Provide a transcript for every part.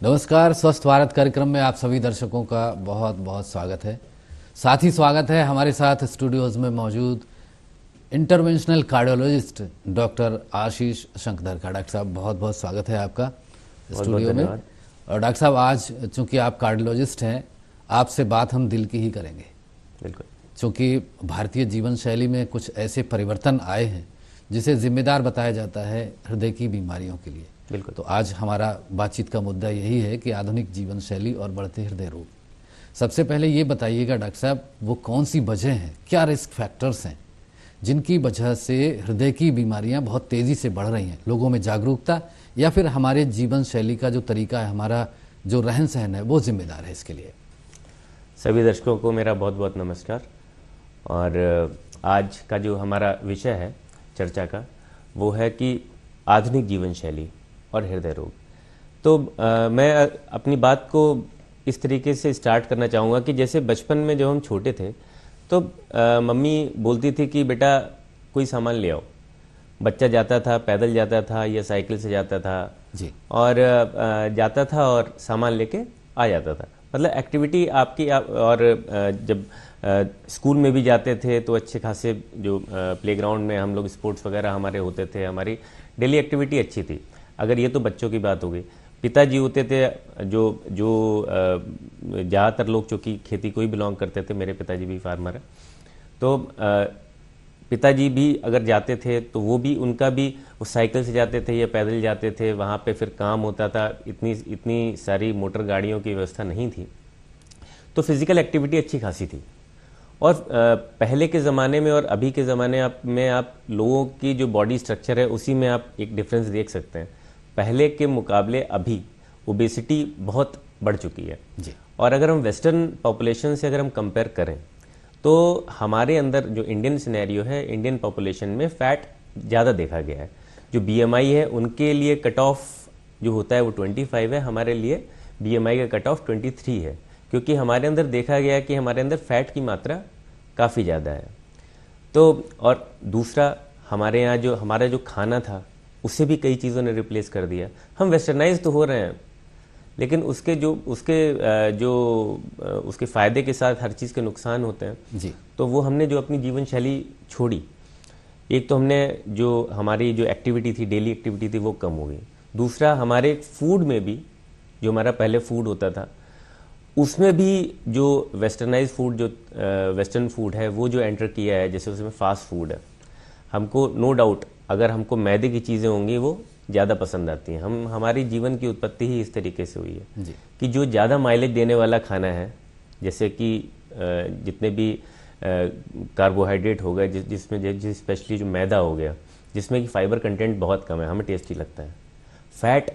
नमस्कार। स्वस्थ भारत कार्यक्रम में आप सभी दर्शकों का बहुत बहुत स्वागत है। साथ ही स्वागत है हमारे साथ स्टूडियोज में मौजूद इंटरवेंशनल कार्डियोलॉजिस्ट डॉक्टर आशीष शंकदर का। डॉक्टर साहब बहुत बहुत स्वागत है आपका स्टूडियो में। और डॉक्टर साहब, आज चूंकि आप कार्डियोलॉजिस्ट हैं, आपसे बात हम दिल की ही करेंगे। बिल्कुल। चूँकि भारतीय जीवन शैली में कुछ ऐसे परिवर्तन आए हैं जिसे जिम्मेदार बताया जाता है हृदय की बीमारियों के लिए। बिल्कुल। तो आज हमारा बातचीत का मुद्दा यही है कि आधुनिक जीवन शैली और बढ़ते हृदय रोग। सबसे पहले ये बताइएगा डॉक्टर साहब, वो कौन सी वजह हैं, क्या रिस्क फैक्टर्स हैं जिनकी वजह से हृदय की बीमारियां बहुत तेज़ी से बढ़ रही हैं? लोगों में जागरूकता या फिर हमारे जीवन शैली का जो तरीका है, हमारा जो रहन सहन है, वो जिम्मेदार है इसके लिए? सभी दर्शकों को मेरा बहुत बहुत नमस्कार। और आज का जो हमारा विषय है चर्चा का, वो है कि आधुनिक जीवन शैली और हृदय रोग। तो मैं अपनी बात को इस तरीके से स्टार्ट करना चाहूँगा कि जैसे बचपन में जब हम छोटे थे तो मम्मी बोलती थी कि बेटा कोई सामान ले आओ। बच्चा जाता था, पैदल जाता था या साइकिल से जाता था जी। और जाता था और सामान लेके आ जाता था। मतलब एक्टिविटी आपकी और जब स्कूल में भी जाते थे तो अच्छे खासे जो प्लेग्राउंड में हम लोग स्पोर्ट्स वगैरह हमारे होते थे, हमारी डेली एक्टिविटी अच्छी थी। अगर ये तो बच्चों की बात हो गई। पिताजी होते थे जो ज़्यादातर लोग चूँकि खेती को ही बिलोंग करते थे, मेरे पिताजी भी फार्मर है, तो पिताजी भी अगर जाते थे तो वो भी, उनका भी वो साइकिल से जाते थे या पैदल जाते थे। वहाँ पे फिर काम होता था, इतनी सारी मोटर गाड़ियों की व्यवस्था नहीं थी, तो फिज़िकल एक्टिविटी अच्छी खासी थी। और पहले के ज़माने में और अभी के ज़माने में आप लोगों की जो बॉडी स्ट्रक्चर है उसी में आप एक डिफरेंस देख सकते हैं। पहले के मुकाबले अभी ओबेसिटी बहुत बढ़ चुकी है जी। और अगर हम वेस्टर्न पॉपुलेशन से अगर हम कंपेयर करें तो हमारे अंदर जो इंडियन सिनेरियो है, इंडियन पॉपुलेशन में फैट ज़्यादा देखा गया है। जो बीएमआई है उनके लिए कट ऑफ जो होता है वो 25 है, हमारे लिए बीएमआई का कट ऑफ 23 है, क्योंकि हमारे अंदर देखा गया कि हमारे अंदर फैट की मात्रा काफ़ी ज़्यादा है। तो और दूसरा, हमारे यहाँ जो हमारा जो खाना था उसे भी कई चीज़ों ने रिप्लेस कर दिया। हम वेस्टर्नाइज तो हो रहे हैं, लेकिन उसके फ़ायदे के साथ हर चीज़ के नुकसान होते हैं जी। तो वो हमने जो अपनी जीवन शैली छोड़ी, एक तो हमने जो हमारी जो एक्टिविटी थी, डेली एक्टिविटी थी, वो कम हो गई। दूसरा, हमारे फूड में भी जो हमारा पहले फूड होता था उसमें भी जो वेस्टर्नाइज फूड, जो वेस्टर्न फूड है वो जो एंटर किया है, जैसे उसमें फास्ट फूड है। हमको नो डाउट अगर हमको मैदे की चीज़ें होंगी वो ज़्यादा पसंद आती हैं। हमारी जीवन की उत्पत्ति ही इस तरीके से हुई है जी। कि जो ज़्यादा माइलेज देने वाला खाना है, जैसे कि जितने भी कार्बोहाइड्रेट हो गए, जिसमें स्पेशली जो मैदा हो गया, जिसमें कि फाइबर कंटेंट बहुत कम है, हमें टेस्टी लगता है। फैट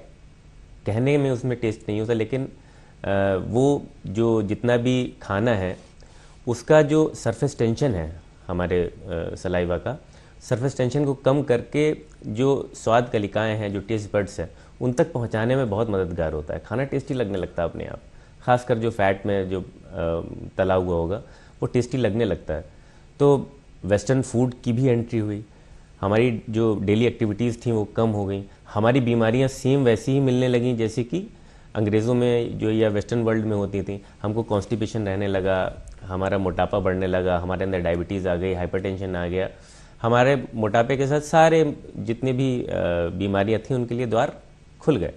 कहने में उसमें टेस्ट नहीं होता, लेकिन वो जो जितना भी खाना है उसका जो सरफेस टेंशन है हमारे सलाइवा का, सरफेस टेंशन को कम करके जो स्वाद कलिकाएं हैं, जो टेस्ट बड्स हैं, उन तक पहुंचाने में बहुत मददगार होता है। खाना टेस्टी लगने लगता है अपने आप, खासकर जो फैट में जो तला हुआ होगा वो टेस्टी लगने लगता है। तो वेस्टर्न फूड की भी एंट्री हुई, हमारी जो डेली एक्टिविटीज़ थी वो कम हो गई, हमारी बीमारियां सेम वैसी ही मिलने लगीं जैसे कि अंग्रेज़ों में जो या वेस्टर्न वर्ल्ड में होती थी। हमको कॉन्स्टिपेशन रहने लगा, हमारा मोटापा बढ़ने लगा, हमारे अंदर डायबिटीज़ आ गई, हाइपरटेंशन आ गया। हमारे मोटापे के साथ सारे जितने भी बीमारियां थी उनके लिए द्वार खुल गए।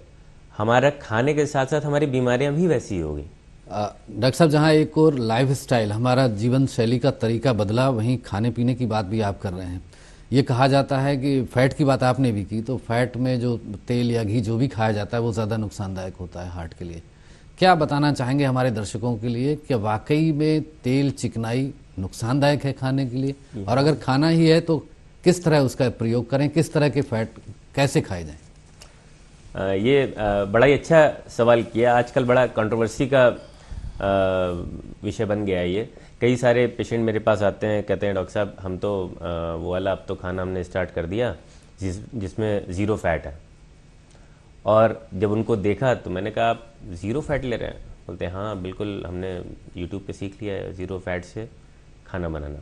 हमारा खाने के साथ साथ हमारी बीमारियां भी वैसी ही हो गई। डॉक्टर साहब, जहाँ एक और लाइफ स्टाइल, हमारा जीवन शैली का तरीका बदला, वहीं खाने पीने की बात भी आप कर रहे हैं। ये कहा जाता है कि फैट की बात आपने भी की, तो फैट में जो तेल या घी जो भी खाया जाता है वो ज़्यादा नुकसानदायक होता है हार्ट के लिए। क्या बताना चाहेंगे हमारे दर्शकों के लिए कि वाकई में तेल चिकनाई नुकसानदायक है खाने के लिए? और अगर खाना ही है तो किस तरह उसका प्रयोग करें, किस तरह के फैट कैसे खाए जाएं? ये बड़ा ही अच्छा सवाल किया। आजकल बड़ा कंट्रोवर्सी का विषय बन गया है ये। कई सारे पेशेंट मेरे पास आते हैं, कहते हैं डॉक्टर साहब हम तो वो वाला अब तो खाना हमने स्टार्ट कर दिया जिसमें ज़ीरो फैट है। और जब उनको देखा तो मैंने कहा आप ज़ीरो फैट ले रहे हैं? बोलते हैं हाँ बिल्कुल, हमने यूट्यूब पे सीख लिया है ज़ीरो फैट से खाना बनाना।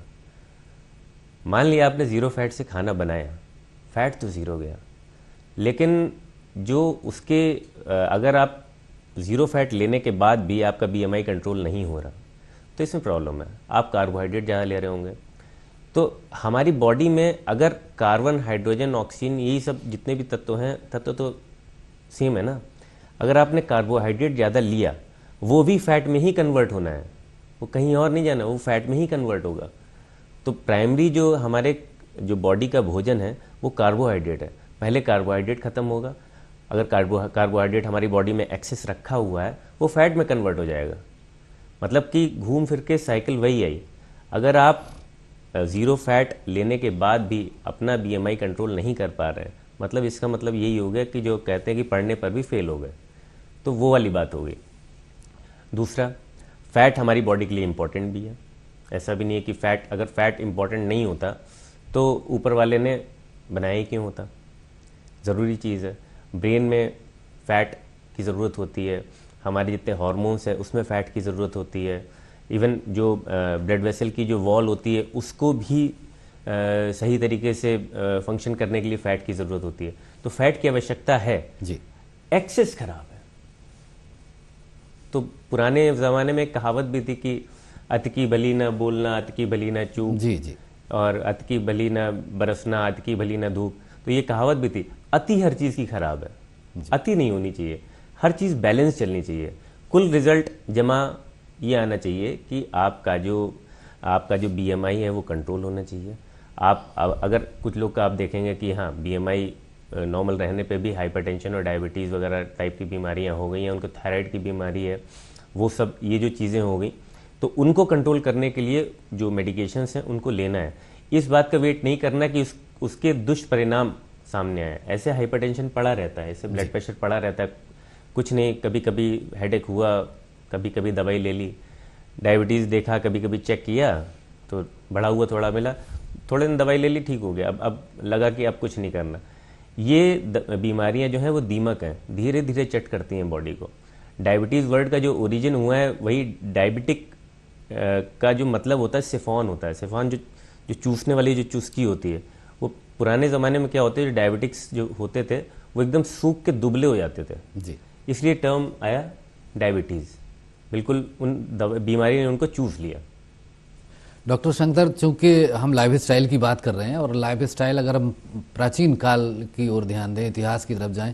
मान लिया आपने ज़ीरो फैट से खाना बनाया, फैट तो ज़ीरो गया, लेकिन जो उसके अगर आप ज़ीरो फैट लेने के बाद भी आपका बीएमआई कंट्रोल नहीं हो रहा, तो इसमें प्रॉब्लम है। आप कार्बोहाइड्रेट ज़्यादा ले रहे होंगे। तो हमारी बॉडी में अगर कार्बन, हाइड्रोजन, ऑक्सीजन, यही सब जितने भी तत्व हैं, तत्व तो सेम है ना। अगर आपने कार्बोहाइड्रेट ज़्यादा लिया, वो भी फैट में ही कन्वर्ट होना है, वो कहीं और नहीं जाना, वो फैट में ही कन्वर्ट होगा। तो प्राइमरी जो हमारे जो बॉडी का भोजन है वो कार्बोहाइड्रेट है। पहले कार्बोहाइड्रेट खत्म होगा। अगर कार्बोहाइड्रेट हमारी बॉडी में एक्सेस रखा हुआ है, वो फैट में कन्वर्ट हो जाएगा। मतलब कि घूम फिर के साइकिल वही आई। अगर आप ज़ीरो फैट लेने के बाद भी अपना बीएमआई कंट्रोल नहीं कर पा रहे हैं, मतलब इसका मतलब यही हो गया कि जो कहते हैं कि पढ़ने पर भी फेल हो गए, तो वो वाली बात हो गई। दूसरा, फ़ैट हमारी बॉडी के लिए इम्पॉर्टेंट भी है। ऐसा भी नहीं है कि फ़ैट, अगर फ़ैट इम्पॉर्टेंट नहीं होता तो ऊपर वाले ने बनाया ही क्यों होता। ज़रूरी चीज़ है। ब्रेन में फ़ैट की ज़रूरत होती है, हमारे जितने हार्मोन्स हैं उसमें फ़ैट की ज़रूरत होती है। इवन जो ब्लड वेसल की जो वॉल होती है उसको भी सही तरीके से फंक्शन करने के लिए फ़ैट की ज़रूरत होती है। तो फ़ैट की आवश्यकता है जी। एक्सेस खराब है। तो पुराने ज़माने में एक कहावत भी थी कि अत की भली न बोलना, अत की भली न चूप, जी जी। और अत की भली न बरसना, अत की भली न धूप। तो ये कहावत भी थी। अति हर चीज़ की खराब है, अति नहीं होनी चाहिए, हर चीज़ बैलेंस चलनी चाहिए। कुल रिजल्ट जमा ये आना चाहिए कि आपका जो बीएमआई है वो कंट्रोल होना चाहिए। अगर कुछ लोग का आप देखेंगे कि हाँ बीएमआई नॉर्मल रहने पे भी हाइपरटेंशन और डायबिटीज़ वगैरह टाइप की बीमारियां हो गई हैं, उनको थायराइड की बीमारी है, वो सब ये जो चीज़ें हो गई, तो उनको कंट्रोल करने के लिए जो मेडिकेशंस हैं उनको लेना है। इस बात का वेट नहीं करना कि उसके दुष्परिणाम सामने आए। ऐसे हाइपरटेंशन पड़ा रहता है, ऐसे ब्लड प्रेशर पड़ा रहता है, कुछ नहीं, कभी कभी हेडेक हुआ, कभी कभी दवाई ले ली। डायबिटीज़ देखा, कभी कभी चेक किया तो बढ़ा हुआ थोड़ा मिला, थोड़े दिन दवाई ले ली, ठीक हो गया। अब लगा कि अब कुछ नहीं करना। ये बीमारियां जो हैं वो दीमक हैं, धीरे धीरे चट करती हैं बॉडी को। डायबिटीज़ वर्ड का जो ओरिजिन हुआ है वही डायबिटिक का जो मतलब होता है सिफॉन होता है। सिफॉन जो चूसने वाली जो चुस्की होती है, वो पुराने ज़माने में क्या होते हैं, डायबिटिक्स जो होते थे वो एकदम सूख के दुबले हो जाते थे जी। इसलिए टर्म आया डायबिटीज़। बिल्कुल उन बीमारी ने उनको चूस लिया। डॉक्टर शंकर, चूंकि हम लाइफ स्टाइल की बात कर रहे हैं और लाइफ स्टाइल अगर हम प्राचीन काल की ओर ध्यान दें, इतिहास की तरफ जाएं,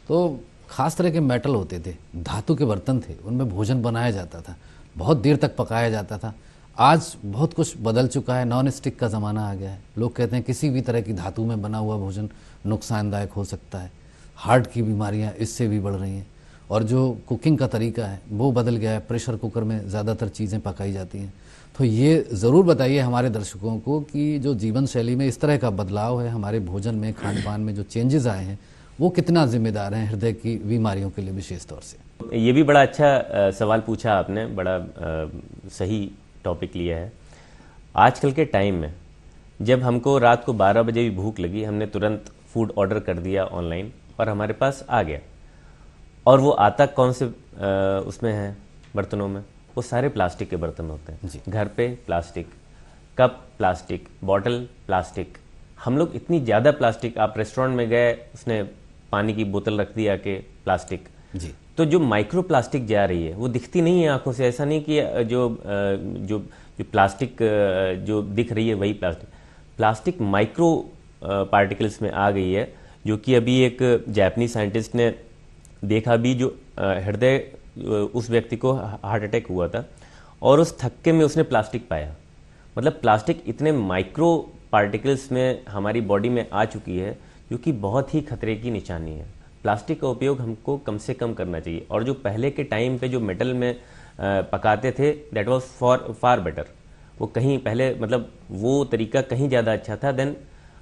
तो खास तरह के मेटल होते थे, धातु के बर्तन थे, उनमें भोजन बनाया जाता था, बहुत देर तक पकाया जाता था। आज बहुत कुछ बदल चुका है, नॉन स्टिक का ज़माना आ गया है। लोग कहते हैं किसी भी तरह की धातु में बना हुआ भोजन नुकसानदायक हो सकता है। हार्ट की बीमारियां इससे भी बढ़ रही हैं और जो कुकिंग का तरीका है वो बदल गया है, प्रेशर कुकर में ज़्यादातर चीज़ें पकाई जाती हैं। तो ये ज़रूर बताइए हमारे दर्शकों को कि जो जीवन शैली में इस तरह का बदलाव है, हमारे भोजन में, खान पान में जो चेंजेस आए हैं, वो कितना जिम्मेदार हैं हृदय की बीमारियों के लिए विशेष तौर से। ये भी बड़ा अच्छा सवाल पूछा आपने, बड़ा सही टॉपिक लिया है। आजकल के टाइम में जब हमको रात को 12 बजे भी भूख लगी, हमने तुरंत फूड ऑर्डर कर दिया ऑनलाइन और हमारे पास आ गया। और वो आता कौन से उसमें है, बर्तनों में, वो सारे प्लास्टिक के बर्तन होते हैं। घर पे plastic, cup plastic, bottle plastic. हम लोग इतनी ज़्यादा प्लास्टिक, आप रेस्टोरेंट में गए, उसने पानी की बोतल रख दी आके, प्लास्टिक जी। तो जो माइक्रो प्लास्टिक जा रही है वो दिखती नहीं है आंखों से। ऐसा नहीं कि जो प्लास्टिक जो दिख रही है वही प्लास्टिक माइक्रो पार्टिकल्स में आ गई है, जो कि अभी एक जापानी साइंटिस्ट ने देखा भी, जो हृदय उस व्यक्ति को हार्ट अटैक हुआ था और उस थक्के में उसने प्लास्टिक पाया। मतलब प्लास्टिक इतने माइक्रो पार्टिकल्स में हमारी बॉडी में आ चुकी है, जो कि बहुत ही खतरे की निशानी है। प्लास्टिक का उपयोग हमको कम से कम करना चाहिए। और जो पहले के टाइम पे जो मेटल में पकाते थे, दैट वाज फार बेटर। वो कहीं पहले, मतलब वो तरीका कहीं ज़्यादा अच्छा था देन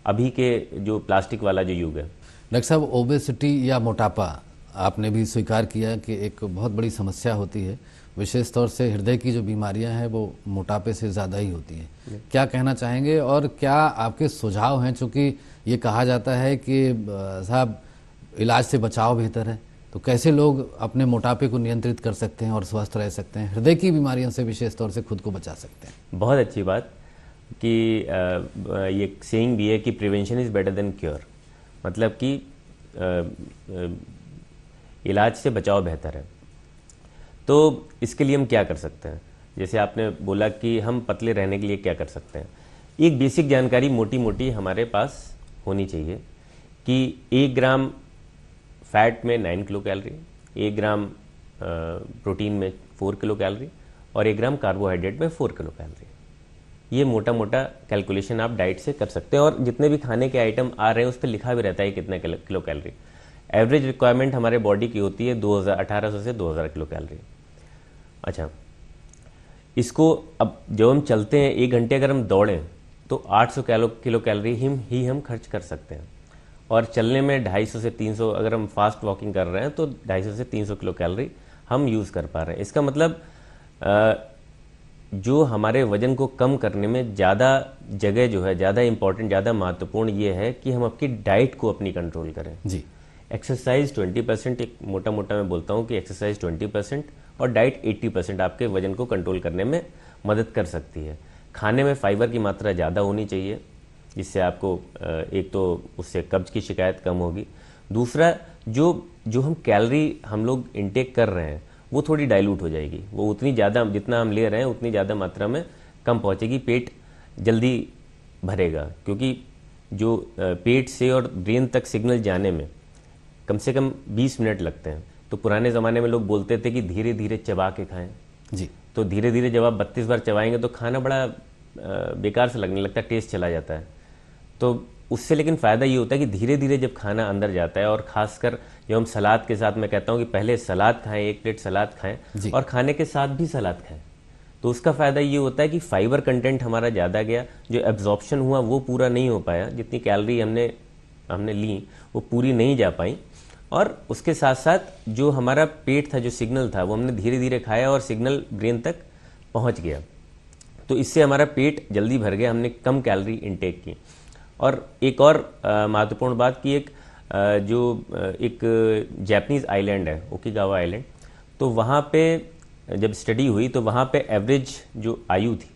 अभी के जो प्लास्टिक वाला जो युग है। डॉक्टर साहब, ओबेसिटी या मोटापा आपने भी स्वीकार किया कि एक बहुत बड़ी समस्या होती है, विशेष तौर से हृदय की जो बीमारियां हैं वो मोटापे से ज़्यादा ही होती हैं। क्या कहना चाहेंगे और क्या आपके सुझाव हैं? चूँकि ये कहा जाता है कि साहब इलाज से बचाव बेहतर है, तो कैसे लोग अपने मोटापे को नियंत्रित कर सकते हैं और स्वस्थ रह सकते हैं, हृदय की बीमारियों से विशेष तौर से खुद को बचा सकते हैं? बहुत अच्छी बात कि ये सेइंग भी है कि prevention is better than cure. मतलब कि इलाज से बचाव बेहतर है। तो इसके लिए हम क्या कर सकते हैं? जैसे आपने बोला कि हम पतले रहने के लिए क्या कर सकते हैं। एक बेसिक जानकारी मोटी मोटी हमारे पास होनी चाहिए कि 1 ग्राम फैट में 9 किलो कैलोरी, 1 ग्राम प्रोटीन में 4 किलो कैलोरी और 1 ग्राम कार्बोहाइड्रेट में 4 किलो कैलोरी। ये मोटा मोटा कैलकुलेशन आप डाइट से कर सकते हैं और जितने भी खाने के आइटम आ रहे हैं उस पर लिखा भी रहता है कितना किलो कैलोरी। एवरेज रिक्वायरमेंट हमारे बॉडी की होती है 1800 से 2000 किलो कैलोरी। अच्छा, इसको अब जब हम चलते हैं 1 घंटे अगर हम दौड़ें तो 800 किलो कैलोरी ही हम खर्च कर सकते हैं और चलने में 250 से 300, अगर हम फास्ट वॉकिंग कर रहे हैं तो 250 से 300 किलो कैलोरी हम यूज़ कर पा रहे हैं। इसका मतलब जो हमारे वजन को कम करने में ज़्यादा जगह जो है, ज़्यादा इंपॉर्टेंट, ज़्यादा महत्वपूर्ण ये है कि हम अपनी डाइट को अपनी कंट्रोल करें। जी, एक्सरसाइज 20%, एक मोटा मोटा मैं बोलता हूँ कि एक्सरसाइज 20% और डाइट 80% आपके वजन को कंट्रोल करने में मदद कर सकती है। खाने में फाइबर की मात्रा ज़्यादा होनी चाहिए, जिससे आपको एक तो उससे कब्ज की शिकायत कम होगी। दूसरा, जो हम कैलोरी हम लोग इनटेक कर रहे हैं वो थोड़ी डाइल्यूट हो जाएगी, वो उतनी ज़्यादा जितना हम ले रहे हैं उतनी ज़्यादा मात्रा में कम पहुँचेगी, पेट जल्दी भरेगा। क्योंकि जो पेट से और ब्रेन तक सिग्नल जाने में कम से कम 20 मिनट लगते हैं। तो पुराने ज़माने में लोग बोलते थे कि धीरे धीरे चबा के खाएं। जी, तो धीरे धीरे जब आप 32 बार चबाएंगे तो खाना बड़ा बेकार से लगने लगता है, टेस्ट चला जाता है। तो उससे लेकिन फ़ायदा ये होता है कि धीरे धीरे जब खाना अंदर जाता है, और ख़ासकर जब हम सलाद के साथ, मैं कहता हूँ कि पहले सलाद खाएं, 1 प्लेट सलाद खाएं और खाने के साथ भी सलाद खाएं, तो उसका फ़ायदा ये होता है कि फाइबर कंटेंट हमारा ज़्यादा गया, जो एब्जॉर्प्शन हुआ वो पूरा नहीं हो पाया, जितनी कैलोरी हमने ली वो पूरी नहीं जा पाई, और उसके साथ साथ जो हमारा पेट था, जो सिग्नल था, वो हमने धीरे धीरे खाया और सिग्नल ब्रेन तक पहुंच गया। तो इससे हमारा पेट जल्दी भर गया, हमने कम कैलोरी इनटेक की। और एक और महत्वपूर्ण बात कि एक जापानीज़ आइलैंड है, ओकिगावा आइलैंड, तो वहाँ पे जब स्टडी हुई तो वहाँ पे एवरेज जो आयु थी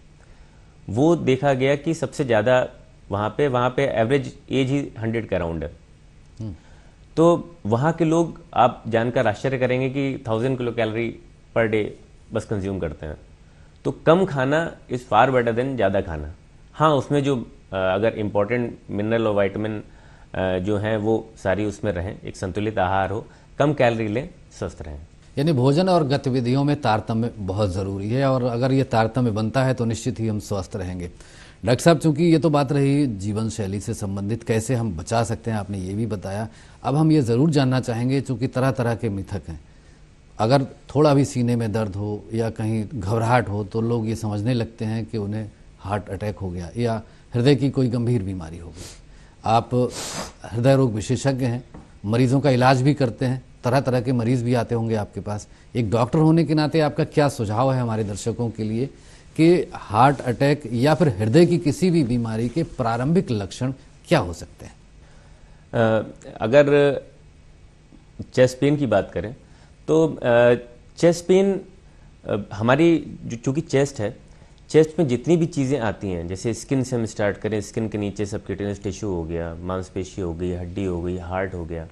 वो देखा गया कि सबसे ज़्यादा वहाँ पे एवरेज एज ही 100 के अराउंड है। तो वहाँ के लोग, आप जानकर आश्चर्य करेंगे कि 1000 किलो कैलोरी पर डे बस कंज्यूम करते हैं। तो कम खाना इज़ फार बेटर देन ज़्यादा खाना। हाँ, उसमें जो अगर इम्पोर्टेंट मिनरल और वाइटामिन जो हैं वो सारी उसमें रहें, एक संतुलित आहार हो, कम कैलोरी लें, स्वस्थ रहें। यानी भोजन और गतिविधियों में तारतम्य बहुत ज़रूरी है, और अगर ये तारतम्य बनता है तो निश्चित ही हम स्वस्थ रहेंगे। डॉक्टर साहब, चूंकि ये तो बात रही जीवन शैली से संबंधित, कैसे हम बचा सकते हैं, आपने ये भी बताया। अब हम ये ज़रूर जानना चाहेंगे, चूंकि तरह तरह के मिथक हैं, अगर थोड़ा भी सीने में दर्द हो या कहीं घबराहट हो तो लोग ये समझने लगते हैं कि उन्हें हार्ट अटैक हो गया या हृदय की कोई गंभीर बीमारी हो गई। आप हृदय रोग विशेषज्ञ हैं, मरीजों का इलाज भी करते हैं, तरह तरह के मरीज भी आते होंगे आपके पास। एक डॉक्टर होने के नाते आपका क्या सुझाव है हमारे दर्शकों के लिए कि हार्ट अटैक या फिर हृदय की किसी भी बीमारी के प्रारंभिक लक्षण क्या हो सकते हैं? अगर चेस्ट पेन की बात करें तो चेस्ट पेन हमारी चूँकि चेस्ट है, चेस्ट में जितनी भी चीज़ें आती हैं, जैसे स्किन से हम स्टार्ट करें, स्किन के नीचे सबक्यूटेनियस टिश्यू हो गया, मांसपेशी हो गई, हड्डी हो गई, हार्ट हो गया,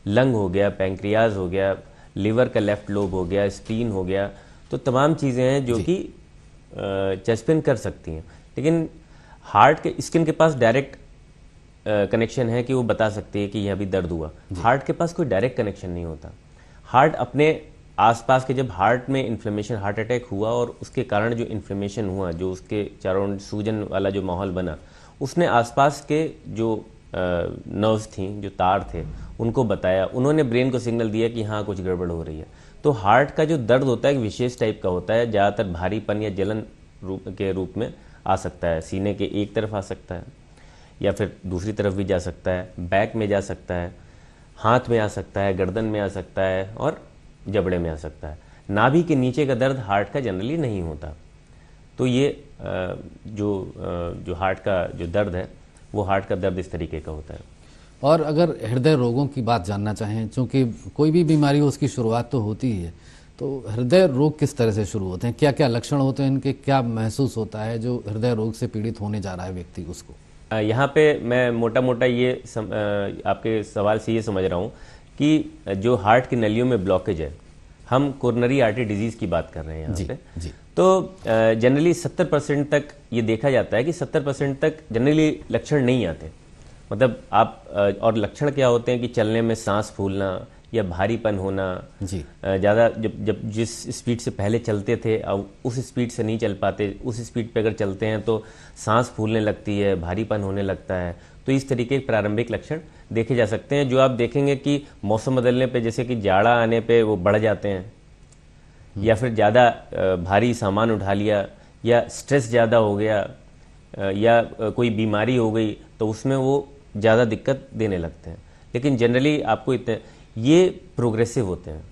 लंग हो गया, पैंक्रियाज हो गया, लिवर का लेफ्ट लोब हो गया, स्प्लीन हो गया, तो तमाम चीज़ें हैं जो कि चेस्ट पेन कर सकती हैं। लेकिन हार्ट के स्किन के पास डायरेक्ट कनेक्शन है कि वो बता सकती है कि यह अभी दर्द हुआ। हार्ट के पास कोई डायरेक्ट कनेक्शन नहीं होता। हार्ट अपने आसपास के, जब हार्ट में इन्फ्लेमेशन, हार्ट अटैक हुआ और उसके कारण जो इन्फ्लेमेशन हुआ, जो उसके चारों सूजन वाला जो माहौल बना, उसने आसपास के जो नर्व्स थी, जो तार थे, उनको बताया, उन्होंने ब्रेन को सिग्नल दिया कि हाँ कुछ गड़बड़ हो रही है। तो हार्ट का जो दर्द होता है एक विशेष टाइप का होता है, ज़्यादातर भारीपन या जलन के रूप में आ सकता है। सीने के एक तरफ आ सकता है या फिर दूसरी तरफ भी जा सकता है, बैक में जा सकता है, हाथ में आ सकता है, गर्दन में आ सकता है और जबड़े में आ सकता है। नाभि के नीचे का दर्द हार्ट का जनरली नहीं होता। तो ये जो हार्ट का जो दर्द है वो हार्ट का दर्द इस तरीके का होता है। और अगर हृदय रोगों की बात जानना चाहें, चूँकि कोई भी बीमारी हो उसकी शुरुआत तो होती ही है, तो हृदय रोग किस तरह से शुरू होते हैं, क्या क्या लक्षण होते हैं इनके, क्या महसूस होता है जो हृदय रोग से पीड़ित होने जा रहा है व्यक्ति उसको? यहाँ पे मैं मोटा मोटा ये आपके सवाल से ये समझ रहा हूँ कि जो हार्ट की नलियों में ब्लॉकेज है, हम कोरोनरी आर्टरी डिजीज की बात कर रहे हैं यहाँ पे। जी। तो जनरली 70% तक ये देखा जाता है कि 70% तक जनरली लक्षण नहीं आते। मतलब आप और लक्षण क्या होते हैं कि चलने में सांस फूलना या भारीपन होना, जी। ज़्यादा जब जिस स्पीड से पहले चलते थे अब उस स्पीड से नहीं चल पाते, उस स्पीड पे अगर चलते हैं तो सांस फूलने लगती है, भारीपन होने लगता है। तो इस तरीके के प्रारंभिक लक्षण देखे जा सकते हैं, जो आप देखेंगे कि मौसम बदलने पे, जैसे कि जाड़ा आने पे वो बढ़ जाते हैं, या फिर ज़्यादा भारी सामान उठा लिया, या स्ट्रेस ज़्यादा हो गया, या कोई बीमारी हो गई तो उसमें वो ज़्यादा दिक्कत देने लगते हैं। लेकिन जनरली आपको इतने ये प्रोग्रेसिव होते हैं,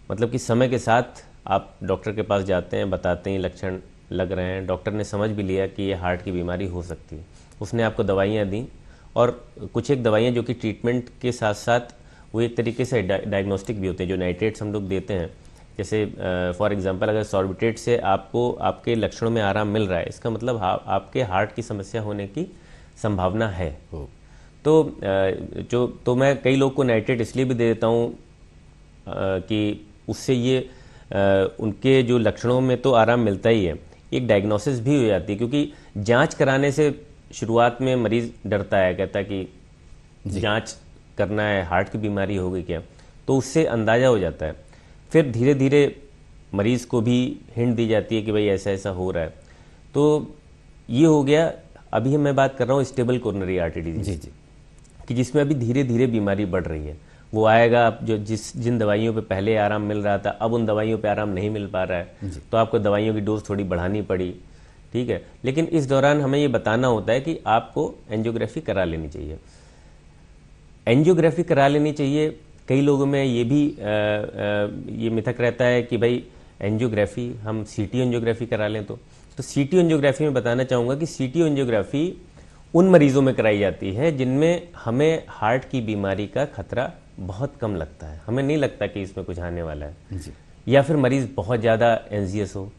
मतलब कि समय के साथ आप डॉक्टर के पास जाते हैं, बताते हैं लक्षण लग रहे हैं, डॉक्टर ने समझ भी लिया कि ये हार्ट की बीमारी हो सकती है, उसने आपको दवाइयाँ दी, और कुछ एक दवाइयाँ जो कि ट्रीटमेंट के साथ साथ वो एक तरीके से डायग्नोस्टिक भी होते हैं। जो नाइट्रेट्स हम लोग देते हैं, जैसे फॉर एग्जांपल अगर सॉर्बिट्रेट से आपको आपके लक्षणों में आराम मिल रहा है, इसका मतलब आपके हार्ट की समस्या होने की संभावना है। तो मैं कई लोग को नाइट्रेट इसलिए भी दे देता हूँ कि उससे ये उनके जो लक्षणों में तो आराम मिलता ही है, एक डायग्नोसिस भी हो जाती है। क्योंकि जांच कराने से शुरुआत में मरीज डरता है, कहता है कि जांच करना है, हार्ट की बीमारी हो गई क्या, तो उससे अंदाज़ा हो जाता है। फिर धीरे धीरे मरीज़ को भी हिंट दी जाती है कि भाई ऐसा ऐसा हो रहा है। तो ये हो गया। अभी मैं बात कर रहा हूँ स्टेबल कोरोनरी आर्टरी डिजीज कि जिसमें अभी धीरे धीरे बीमारी बढ़ रही है। वो आएगा, अब जो जिन दवाइयों पे पहले आराम मिल रहा था अब उन दवाइयों पे आराम नहीं मिल पा रहा है, तो आपको दवाइयों की डोज थोड़ी बढ़ानी पड़ी, ठीक है। लेकिन इस दौरान हमें ये बताना होता है कि आपको एंजियोग्राफी करा लेनी चाहिए। एंजियोग्राफी करा लेनी चाहिए। कई लोगों में ये भी ये मिथक रहता है कि भाई एंजियोग्राफी, हम सीटी एंजियोग्राफी करा लें। तो सीटी एंजियोग्राफी में बताना चाहूँगा कि सीटी एंजियोग्राफी उन मरीजों में कराई जाती है जिनमें हमें हार्ट की बीमारी का खतरा बहुत कम लगता है, हमें नहीं लगता कि इसमें कुछ आने वाला है जी। या फिर मरीज़ बहुत ज़्यादा एंजियस हो,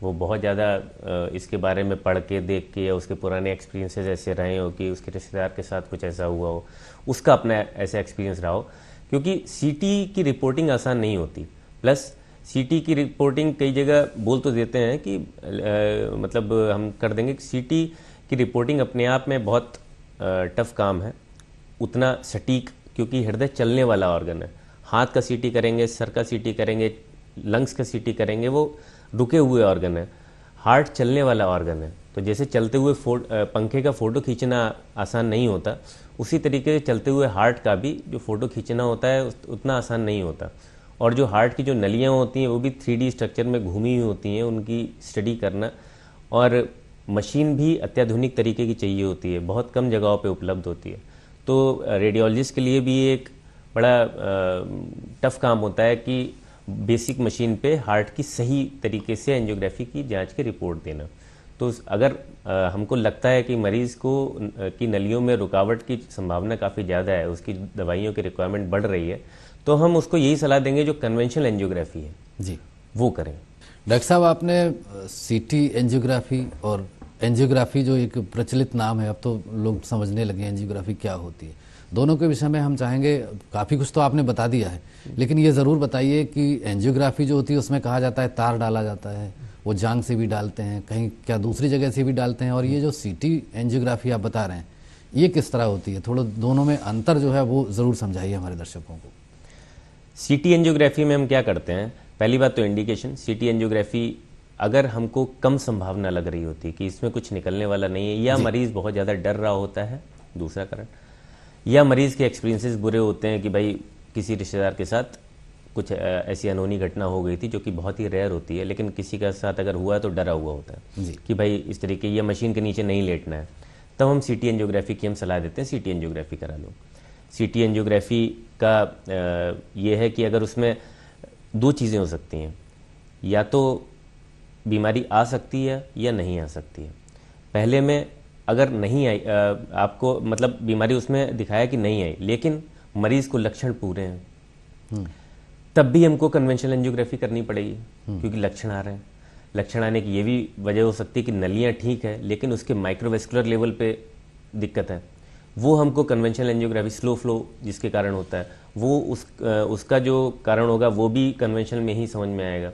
वो बहुत ज़्यादा इसके बारे में पढ़ के, देख के, या उसके पुराने एक्सपीरियंसेस ऐसे रहे हो कि उसके रिश्तेदार के साथ कुछ ऐसा हुआ हो, उसका अपना ऐसा एक्सपीरियंस रहा हो। क्योंकि सीटी की रिपोर्टिंग आसान नहीं होती। प्लस सीटी की रिपोर्टिंग कई जगह बोल तो देते हैं कि मतलब हम कर देंगे। सीटी की रिपोर्टिंग अपने आप में बहुत टफ काम है, उतना सटीक, क्योंकि हृदय चलने वाला ऑर्गन है। हाथ का सीटी करेंगे, सर का सीटी करेंगे, लंग्स का सीटी करेंगे, वो रुके हुए ऑर्गन है। हार्ट चलने वाला ऑर्गन है, तो जैसे चलते हुए पंखे का फ़ोटो खींचना आसान नहीं होता, उसी तरीके से चलते हुए हार्ट का भी जो फ़ोटो खींचना होता है उतना आसान नहीं होता। और जो हार्ट की जो नलियाँ होती हैं वो भी 3D स्ट्रक्चर में घूमी हुई होती हैं, उनकी स्टडी करना, और मशीन भी अत्याधुनिक तरीके की चाहिए होती है, बहुत कम जगहों पे उपलब्ध होती है। तो रेडियोलॉजिस्ट के लिए भी एक बड़ा टफ काम होता है कि बेसिक मशीन पे हार्ट की सही तरीके से एंजियोग्राफी की जांच की रिपोर्ट देना। तो अगर हमको लगता है कि मरीज़ को की नलियों में रुकावट की संभावना काफ़ी ज़्यादा है, उसकी दवाइयों की रिक्वायरमेंट बढ़ रही है, तो हम उसको यही सलाह देंगे जो कन्वेंशनल एंजियोग्राफी है जी, वो करें। डॉक्टर साहब, आपने सीटी एंजियोग्राफी और एंजियोग्राफी जो एक प्रचलित नाम है, अब तो लोग समझने लगे एंजियोग्राफी क्या होती है, दोनों के विषय में हम चाहेंगे। काफ़ी कुछ तो आपने बता दिया है, लेकिन ये ज़रूर बताइए कि एंजियोग्राफी जो होती है उसमें कहा जाता है तार डाला जाता है, वो जांग से भी डालते हैं, कहीं क्या दूसरी जगह से भी डालते हैं, और ये जो सीटी एंजियोग्राफी आप बता रहे हैं ये किस तरह होती है? थोड़ा दोनों में अंतर जो है वो ज़रूर समझाइए हमारे दर्शकों को। सीटी एंजियोग्राफी में हम क्या करते हैं, पहली बात तो इंडिकेशन। सीटी एंजियोग्राफी अगर हमको कम संभावना लग रही होती है कि इसमें कुछ निकलने वाला नहीं है, या मरीज़ बहुत ज़्यादा डर रहा होता है, दूसरा कारण, या मरीज़ के एक्सपीरियंसेस बुरे होते हैं कि भाई किसी रिश्तेदार के साथ कुछ ऐसी अनहोनी घटना हो गई थी, जो कि बहुत ही रेयर होती है, लेकिन किसी के साथ अगर हुआ है तो डरा हुआ होता है कि भाई इस तरीके, या मशीन के नीचे नहीं लेटना है, तब हम सीटी एंजियोग्राफी की हम सलाह देते हैं, सीटी एंजियोग्राफी करा लो। सीटी एंजियोग्राफी का ये है कि अगर उसमें दो चीज़ें हो सकती हैं, या तो बीमारी आ सकती है या नहीं आ सकती है। पहले में अगर नहीं आई, आपको मतलब बीमारी उसमें दिखाया कि नहीं आई, लेकिन मरीज़ को लक्षण पूरे हैं, तब भी हमको कन्वेंशनल एंजियोग्राफी करनी पड़ेगी, क्योंकि लक्षण आ रहे हैं। लक्षण आने की ये भी वजह हो सकती है कि नलियाँ ठीक है लेकिन उसके माइक्रोवेस्कुलर लेवल पे दिक्कत है, वो हमको कन्वेंशनल एंजियोग्राफी स्लो फ्लो जिसके कारण होता है वो उसका जो कारण होगा वो भी कन्वेंशनल में ही समझ में आएगा।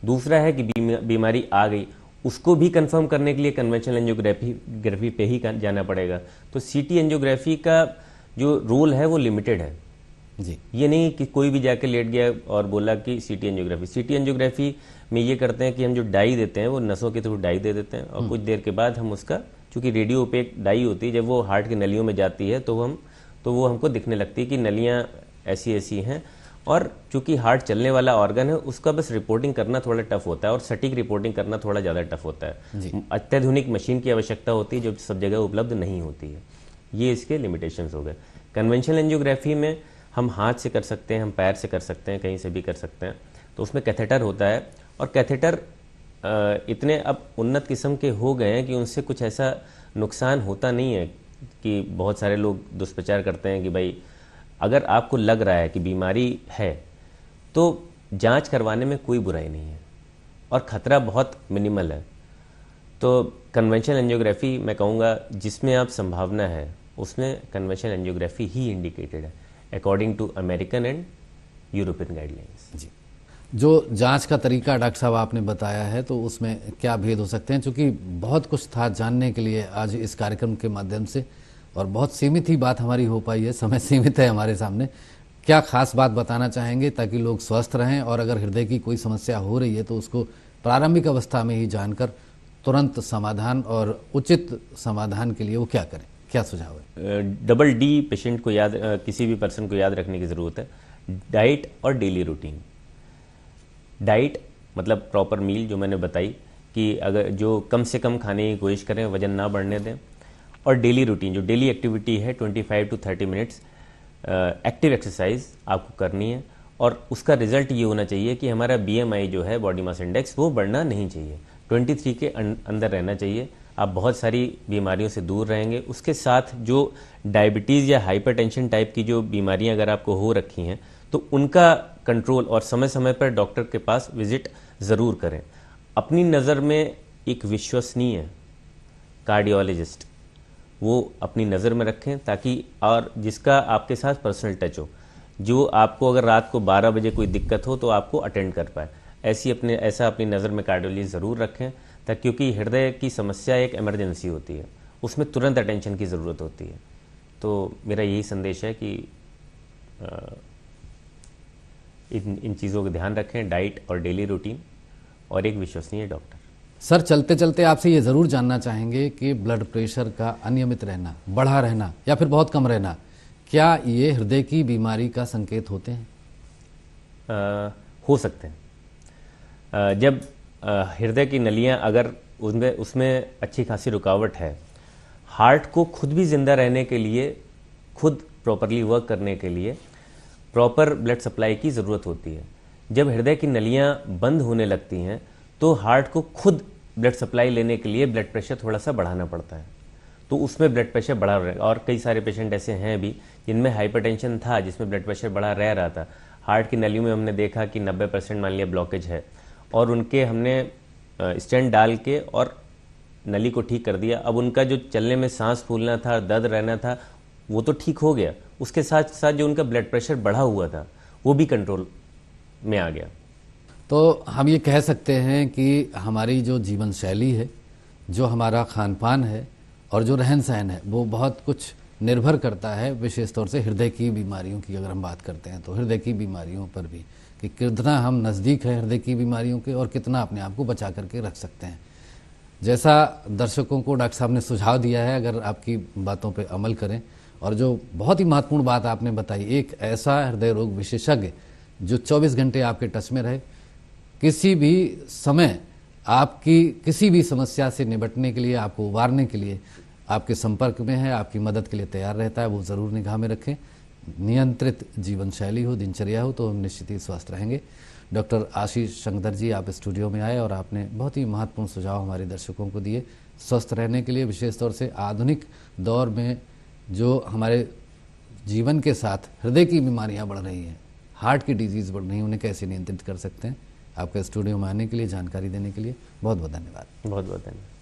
दूसरा है कि बीमारी आ गई, उसको भी कंफर्म करने के लिए कन्वेंशनल एंजियोग्राफी पे ही जाना पड़ेगा। तो सीटी एंजियोग्राफी का जो रोल है वो लिमिटेड है जी। ये नहीं कि कोई भी जाके लेट गया और बोला कि सीटी एंजियोग्राफी में ये करते हैं कि हम जो डाई देते हैं वो नसों के थ्रू डाई दे देते हैं और कुछ देर के बाद हम उसका, चूंकि रेडियो ओपेक डाई होती है, जब वो हार्ट की नलियों में जाती है तो वो हमको दिखने लगती है कि नलियाँ ऐसी ऐसी हैं। और चूंकि हार्ट चलने वाला ऑर्गन है उसका बस रिपोर्टिंग करना थोड़ा टफ होता है और सटीक रिपोर्टिंग करना थोड़ा ज़्यादा टफ होता है। अत्याधुनिक मशीन की आवश्यकता होती है जो सब जगह उपलब्ध नहीं होती है। ये इसके लिमिटेशंस हो गए। कन्वेंशनल एंजियोग्राफी में हम हाथ से कर सकते हैं, हम पैर से कर सकते हैं, कहीं से भी कर सकते हैं। तो उसमें कैथेटर होता है और कैथेटर इतने अब उन्नत किस्म के हो गए हैं कि उनसे कुछ ऐसा नुकसान होता नहीं है कि बहुत सारे लोग दुष्प्रचार करते हैं कि भाई अगर आपको लग रहा है कि बीमारी है तो जांच करवाने में कोई बुराई नहीं है और ख़तरा बहुत मिनिमल है। तो कन्वेंशनल एंजियोग्राफी मैं कहूँगा जिसमें आप संभावना है उसमें कन्वेंशनल एंजियोग्राफी ही इंडिकेटेड है according to American and European guidelines. जी, जो जांच का तरीका डॉक्टर साहब आपने बताया है तो उसमें क्या भेद हो सकते हैं, क्योंकि बहुत कुछ था जानने के लिए आज इस कार्यक्रम के माध्यम से और बहुत सीमित ही बात हमारी हो पाई है, समय सीमित है हमारे सामने। क्या खास बात बताना चाहेंगे ताकि लोग स्वस्थ रहें और अगर हृदय की कोई समस्या हो रही है तो उसको प्रारंभिक अवस्था में ही जानकर तुरंत समाधान और उचित समाधान के लिए वो क्या करें, क्या सुझाव है? डबल डी पेशेंट को याद, किसी भी पर्सन को याद रखने की ज़रूरत है। डाइट और डेली रूटीन। डाइट मतलब प्रॉपर मील जो मैंने बताई कि अगर जो कम से कम खाने की कोशिश करें, वजन ना बढ़ने दें। और डेली रूटीन जो डेली एक्टिविटी है 25 to 30 मिनट्स एक्टिव एक्सरसाइज आपको करनी है और उसका रिजल्ट ये होना चाहिए कि हमारा BMI जो है बॉडी मास इंडेक्स वो बढ़ना नहीं चाहिए, 23 के अंदर रहना चाहिए। आप बहुत सारी बीमारियों से दूर रहेंगे। उसके साथ जो डायबिटीज़ या हाइपरटेंशन टाइप की जो बीमारियां अगर आपको हो रखी हैं तो उनका कंट्रोल और समय समय पर डॉक्टर के पास विजिट ज़रूर करें। अपनी नज़र में एक विश्वसनीय कार्डियोलॉजिस्ट वो अपनी नज़र में रखें ताकि, और जिसका आपके साथ पर्सनल टच हो, जो आपको अगर रात को 12 बजे कोई दिक्कत हो तो आपको अटेंड कर पाए। ऐसा अपनी नज़र में कार्डियोलॉजिस्ट ज़रूर रखें ताकि, क्योंकि हृदय की समस्या एक इमरजेंसी होती है, उसमें तुरंत अटेंशन की ज़रूरत होती है। तो मेरा यही संदेश है कि इन चीज़ों का ध्यान रखें, डाइट और डेली रूटीन और एक विश्वसनीय डॉक्टर। सर, चलते चलते आपसे ये ज़रूर जानना चाहेंगे कि ब्लड प्रेशर का अनियमित रहना, बढ़ा रहना या फिर बहुत कम रहना, क्या ये हृदय की बीमारी का संकेत होते हैं? हो सकते हैं। जब हृदय की नलियां अगर उसमें अच्छी खासी रुकावट है, हार्ट को खुद भी जिंदा रहने के लिए, खुद प्रॉपरली वर्क करने के लिए प्रॉपर ब्लड सप्लाई की ज़रूरत होती है। जब हृदय की नलियां बंद होने लगती हैं तो हार्ट को खुद ब्लड सप्लाई लेने के लिए ब्लड प्रेशर थोड़ा सा बढ़ाना पड़ता है, तो उसमें ब्लड प्रेशर बढ़ा रहेगा। और कई सारे पेशेंट ऐसे हैं भी जिनमें हाइपरटेंशन था, जिसमें ब्लड प्रेशर बढ़ा रह रहा था। हार्ट की नलियों में हमने देखा कि 90% मान लिया ब्लॉकेज है और उनके हमने स्टेंट डाल के और नली को ठीक कर दिया। अब उनका जो चलने में सांस फूलना था, दर्द रहना था, वो तो ठीक हो गया। उसके साथ साथ जो उनका ब्लड प्रेशर बढ़ा हुआ था वो भी कंट्रोल में आ गया। तो हम ये कह सकते हैं कि हमारी जो जीवन शैली है, जो हमारा खान पान है और जो रहन सहन है, वो बहुत कुछ निर्भर करता है, विशेष तौर से हृदय की बीमारियों की अगर हम बात करते हैं तो हृदय की बीमारियों पर भी, कि कितना हम नज़दीक हैं हृदय की बीमारियों के और कितना अपने आप को बचा करके रख सकते हैं। जैसा दर्शकों को डॉक्टर साहब ने सुझाव दिया है, अगर आपकी बातों पर अमल करें, और जो बहुत ही महत्वपूर्ण बात आपने बताई, एक ऐसा हृदय रोग विशेषज्ञ जो 24 घंटे आपके टच में रहे, किसी भी समय आपकी किसी भी समस्या से निपटने के लिए, आपको उबारने के लिए आपके संपर्क में है, आपकी मदद के लिए तैयार रहता है, वो ज़रूर निगाह में रखें। नियंत्रित जीवन शैली हो, दिनचर्या हो, तो हम निश्चित ही स्वस्थ रहेंगे। डॉक्टर आशीष शंकर जी, आप स्टूडियो में आए और आपने बहुत ही महत्वपूर्ण सुझाव हमारे दर्शकों को दिए स्वस्थ रहने के लिए, विशेष तौर से आधुनिक दौर में जो हमारे जीवन के साथ हृदय की बीमारियां बढ़ रही हैं, हार्ट की डिजीज़ बढ़ रही हैं, उन्हें कैसे नियंत्रित कर सकते हैं। आपके स्टूडियो में आने के लिए, जानकारी देने के लिए बहुत बहुत धन्यवाद। बहुत बहुत धन्यवाद।